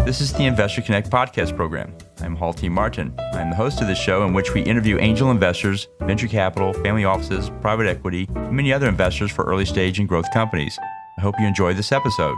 This is the Investor Connect podcast program. I'm Walti Martin. I'm the host of this show in which we interview angel investors, venture capital, family offices, private equity, and many other investors for early stage and growth companies. I hope you enjoy this episode.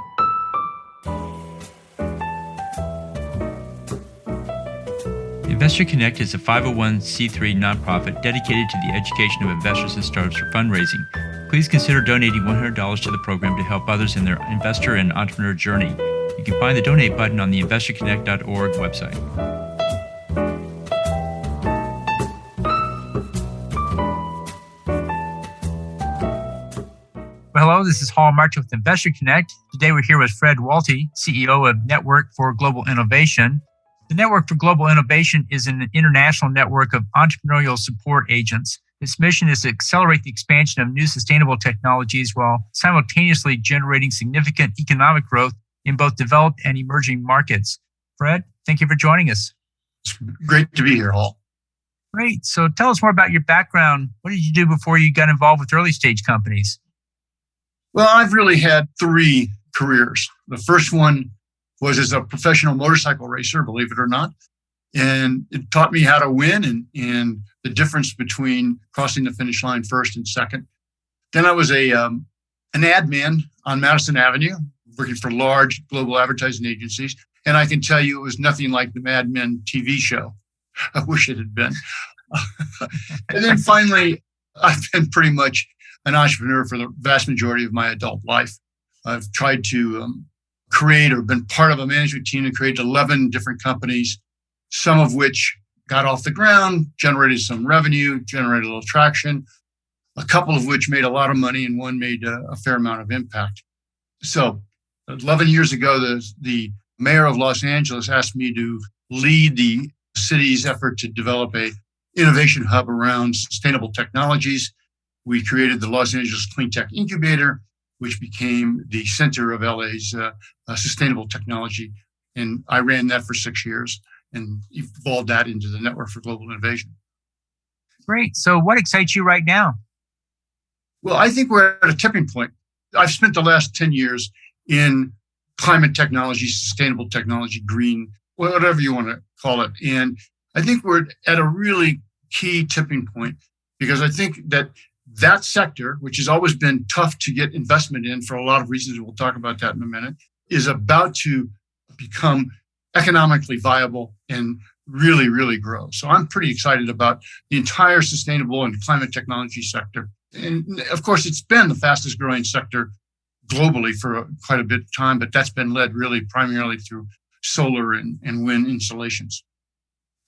Investor Connect is a 501c3 nonprofit dedicated to the education of investors and startups for fundraising. Please consider donating $100 to the program to help others in their investor and entrepreneur journey. You can find the donate button on the investorconnect.org website. Well, hello, this is Hall Martin with Investor Connect. Today we're here with Fred Walti, CEO of Network for Global Innovation. The Network for Global Innovation is an international network of entrepreneurial support agents. Its mission is to accelerate the expansion of new sustainable technologies while simultaneously generating significant economic growth in both developed and emerging markets. Fred, thank you for joining us. It's great to be here, Hall. Great. So tell us more about your background. What did you do before you got involved with early stage companies? Well, I've really had three careers. The first one was as a professional motorcycle racer, believe it or not. And it taught me how to win and the difference between crossing the finish line first and second. Then I was an ad man on Madison Avenue, working for large global advertising agencies. And I can tell you it was nothing like the Mad Men TV show. I wish it had been. And then finally, I've been pretty much an entrepreneur for the vast majority of my adult life. I've tried to create or been part of a management team that created 11 different companies, some of which got off the ground, generated some revenue, generated a little traction, a couple of which made a lot of money, and one made a fair amount of impact. So 11 years ago, the mayor of Los Angeles asked me to lead the city's effort to develop a innovation hub around sustainable technologies. We created the Los Angeles Clean Tech Incubator, which became the center of LA's sustainable technology. And I ran that for 6 years and evolved that into the Network for Global Innovation. Great. So what excites you right now? Well, I think we're at a tipping point. I've spent the last 10 years in climate technology, sustainable technology, green, whatever you want to call it. And I think we're at a really key tipping point because I think that sector, which has always been tough to get investment in for a lot of reasons, and we'll talk about that in a minute, is about to become economically viable and really, really grow. So I'm pretty excited about the entire sustainable and climate technology sector. And of course, it's been the fastest growing sector globally for quite a bit of time, but that's been led really primarily through solar and wind installations.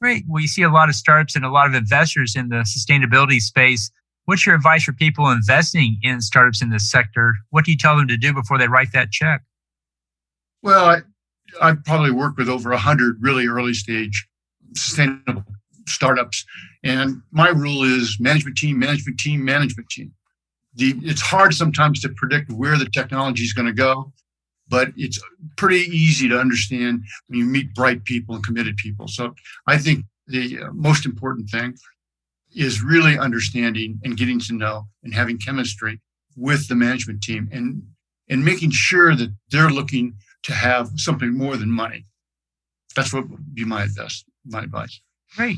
Great. Well, you see a lot of startups and a lot of investors in the sustainability space. What's your advice for people investing in startups in this sector? What do you tell them to do before they write that check? Well, I've probably worked with over 100 really early stage sustainable startups. And my rule is management team, management team, management team. It's hard sometimes to predict where the technology is going to go, but it's pretty easy to understand when you meet bright people and committed people. So I think the most important thing is really understanding and getting to know and having chemistry with the management team and making sure that they're looking to have something more than money. That's what would be my advice. Great.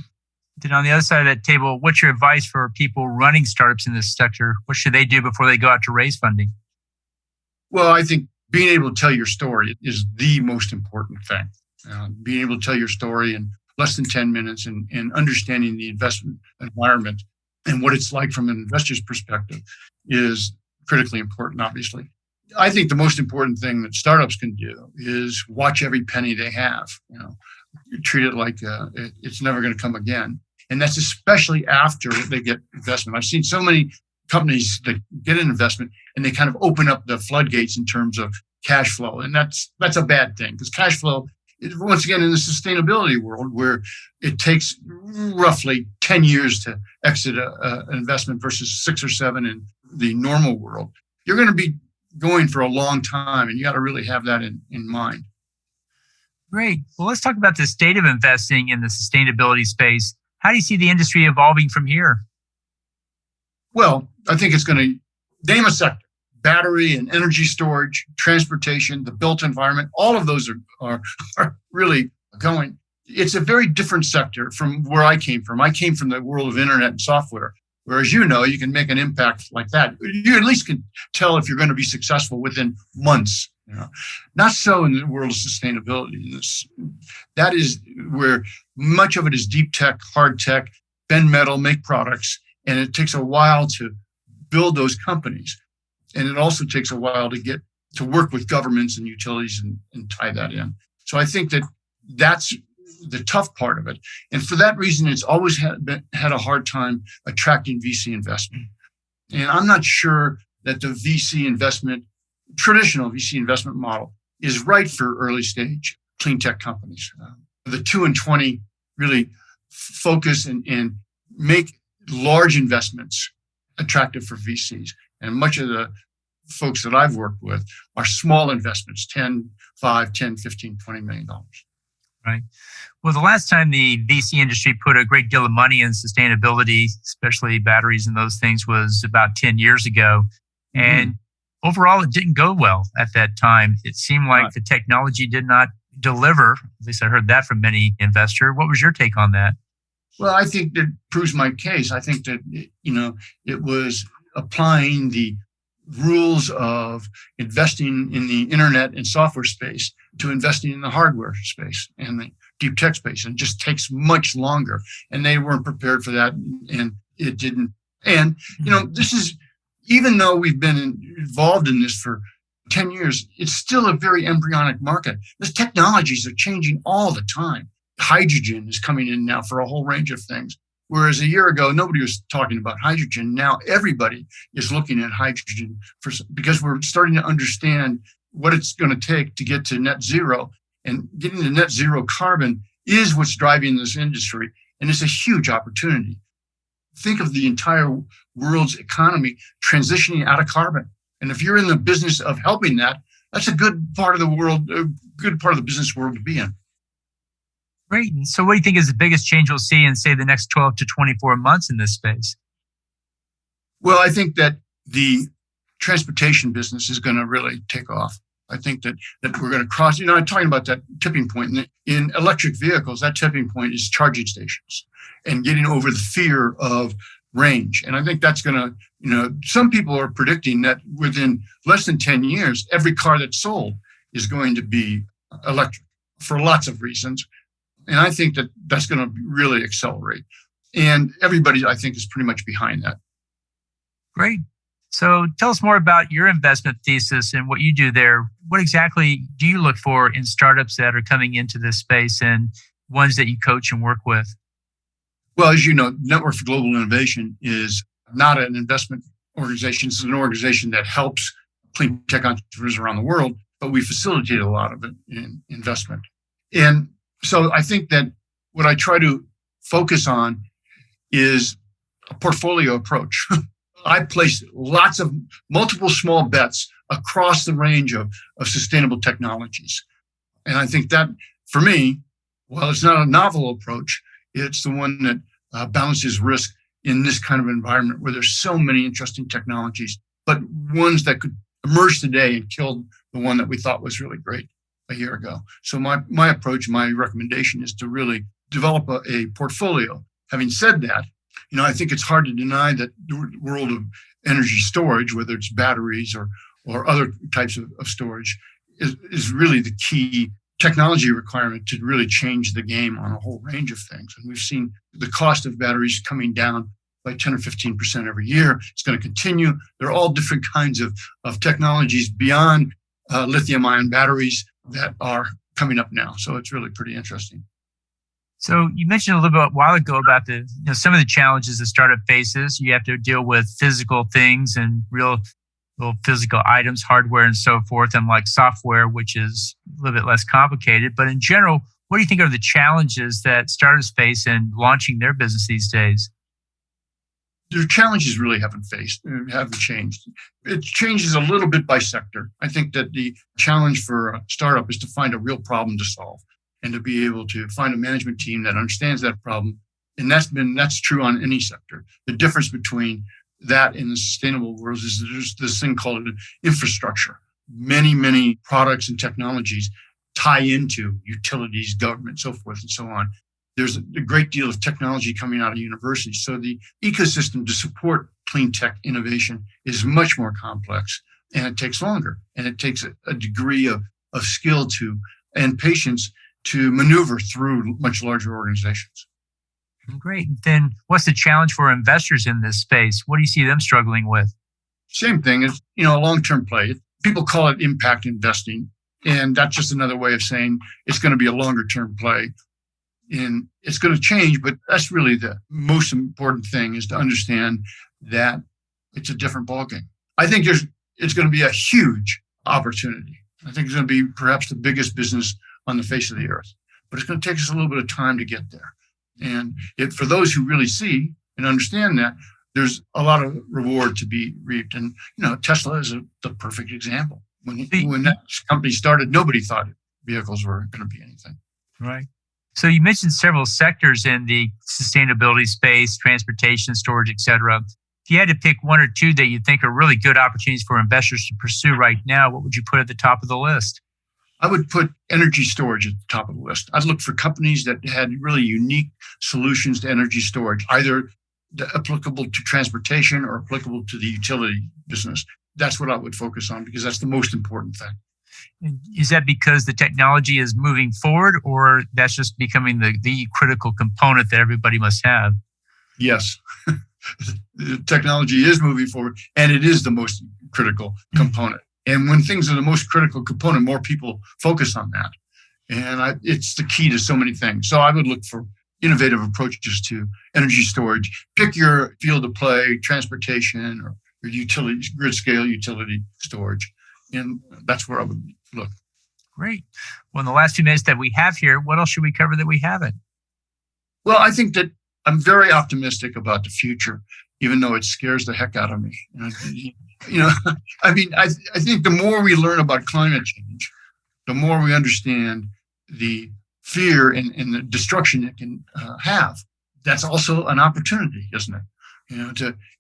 Then on the other side of that table, what's your advice for people running startups in this sector? What should they do before they go out to raise funding? Well, I think being able to tell your story is the most important thing. Being able to tell your story in less than 10 minutes and understanding the investment environment and what it's like from an investor's perspective is critically important, obviously. I think the most important thing that startups can do is watch every penny they have. Treat it like it's never going to come again. And that's especially after they get investment. I've seen so many companies that get an investment and they kind of open up the floodgates in terms of cash flow. And that's a bad thing because cash flow, once again, in the sustainability world where it takes roughly 10 years to exit an investment versus 6 or 7 in the normal world, you're going to be going for a long time, and you got to really have that in mind. Great. Well, let's talk about the state of investing in the sustainability space. How do you see the industry evolving from here? Well, I think it's going to name a sector. battery and energy storage, transportation, the built environment, all of those are really going. It's a very different sector from where I came from. I came from the world of internet and software, where, as you know, you can make an impact like that. You at least can tell if you're going to be successful within months. Not so in the world of sustainability. That is where much of it is deep tech, hard tech, bend metal, make products, and it takes a while to build those companies. And it also takes a while to get to work with governments and utilities and tie that in. So I think that's the tough part of it. And for that reason, it's always had a hard time attracting VC investment. And I'm not sure that the traditional VC investment model is right for early stage clean tech companies. The 2 and 20 really focus and make large investments attractive for VCs. And much of the folks that I've worked with are small investments, 10, 5, 10, 15, $20 million. Right. Well, the last time the VC industry put a great deal of money in sustainability, especially batteries and those things, was about 10 years ago. And overall, it didn't go well at that time. It seemed like the technology did not deliver. At least I heard that from many investors. What was your take on that? Well, I think that proves my case. I think that, it was applying the rules of investing in the internet and software space to investing in the hardware space and the deep tech space, and just takes much longer. And they weren't prepared for that, and it didn't. And, this is, even though we've been involved in this for 10 years, it's still a very embryonic market. These technologies are changing all the time. Hydrogen is coming in now for a whole range of things. Whereas a year ago, nobody was talking about hydrogen. Now everybody is looking at hydrogen because we're starting to understand what it's going to take to get to net zero. And getting to net zero carbon is what's driving this industry. And it's a huge opportunity. Think of the entire world's economy transitioning out of carbon. And if you're in the business of helping that, that's a good part of the world, a good part of the business world to be in. Great. And so what do you think is the biggest change we'll see in, say, the next 12 to 24 months in this space? Well, I think that the transportation business is going to really take off. I think that we're going to cross, I'm talking about that tipping point. In electric vehicles, that tipping point is charging stations and getting over the fear of range. And I think that's going to, some people are predicting that within less than 10 years, every car that's sold is going to be electric for lots of reasons. And I think that that's going to really accelerate. And everybody, I think, is pretty much behind that. Great. So tell us more about your investment thesis and what you do there. What exactly do you look for in startups that are coming into this space and ones that you coach and work with? Well, as you know, Network for Global Innovation is not an investment organization. It's an organization that helps clean tech entrepreneurs around the world, but we facilitate a lot of it in investment. And so I think that what I try to focus on is a portfolio approach. I place multiple small bets across the range of sustainable technologies. And I think that, for me, while it's not a novel approach, it's the one that balances risk in this kind of environment where there's so many interesting technologies, but ones that could emerge today and kill the one that we thought was really great a year ago. So my approach, my recommendation is to really develop a portfolio. Having said that, I think it's hard to deny that the world of energy storage, whether it's batteries or other types of storage, is really the key technology requirement to really change the game on a whole range of things. And we've seen the cost of batteries coming down by 10 or 15% every year. It's going to continue. There are all different kinds of technologies beyond lithium-ion batteries that are coming up now. So it's really pretty interesting. So you mentioned a little bit a while ago about some of the challenges a startup faces. You have to deal with physical things and real physical items, hardware and so forth, unlike software, which is a little bit less complicated. But in general, what do you think are the challenges that startups face in launching their business these days? Their challenges really haven't changed. It changes a little bit by sector. I think that the challenge for a startup is to find a real problem to solve and to be able to find a management team that understands that problem. And that's true on any sector. The difference between that in the sustainable world is there's this thing called infrastructure. Many, many products and technologies tie into utilities, government, so forth and so on. There's a great deal of technology coming out of universities. So the ecosystem to support clean tech innovation is much more complex, and it takes longer, and it takes a degree of skill to and patience to maneuver through much larger organizations. Great. Then what's the challenge for investors in this space? What do you see them struggling with? Same thing as, a long-term play. People call it impact investing, and that's just another way of saying it's going to be a longer-term play. And it's going to change, but that's really the most important thing, is to understand that it's a different ballgame. I think it's going to be a huge opportunity. I think it's going to be perhaps the biggest business on the face of the earth, but it's going to take us a little bit of time to get there. And for those who really see and understand that, there's a lot of reward to be reaped. And, Tesla is the perfect example. When that company started, nobody thought vehicles were going to be anything. Right. So you mentioned several sectors in the sustainability space, transportation, storage, et cetera. If you had to pick one or two that you think are really good opportunities for investors to pursue right now, what would you put at the top of the list? I would put energy storage at the top of the list. I'd look for companies that had really unique solutions to energy storage, either applicable to transportation or applicable to the utility business. That's what I would focus on, because that's the most important thing. Is that because the technology is moving forward, or that's just becoming the critical component that everybody must have? Yes. The technology is moving forward, and it is the most critical component. And when things are the most critical component, more people focus on that. And it's the key to so many things. So I would look for innovative approaches to energy storage. Pick your field of play, transportation, or utility, grid scale utility storage. And that's where I would look. Great. Well, in the last few minutes that we have here, what else should we cover that we haven't? Well, I think that I'm very optimistic about the future, even though it scares the heck out of me. I think the more we learn about climate change, the more we understand the fear and the destruction it can have. That's also an opportunity, isn't it?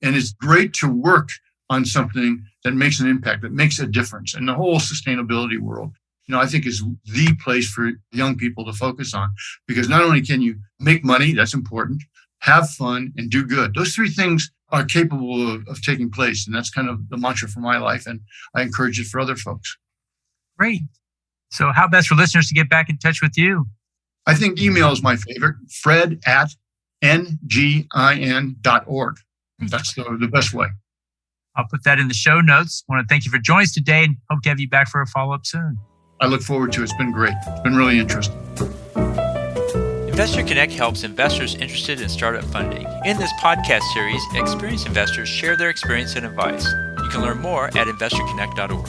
And it's great to work on something that makes an impact, that makes a difference. And the whole sustainability world, I think is the place for young people to focus on, because not only can you make money, that's important, have fun, and do good. Those three things are capable of taking place. And that's kind of the mantra for my life. And I encourage it for other folks. Great. So how best for listeners to get back in touch with you? I think email is my favorite, fred@ngin.org. That's the best way. I'll put that in the show notes. I want to thank you for joining us today and hope to have you back for a follow-up soon. I look forward to it. It's been great. It's been really interesting. Investor Connect helps investors interested in startup funding. In this podcast series, experienced investors share their experience and advice. You can learn more at investorconnect.org.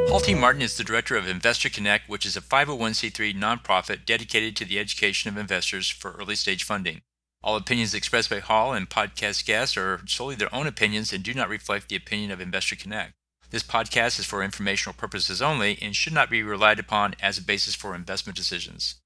Walti Martin is the director of Investor Connect, which is a 501c3 nonprofit dedicated to the education of investors for early-stage funding. All opinions expressed by Hall and podcast guests are solely their own opinions and do not reflect the opinion of Investor Connect. This podcast is for informational purposes only and should not be relied upon as a basis for investment decisions.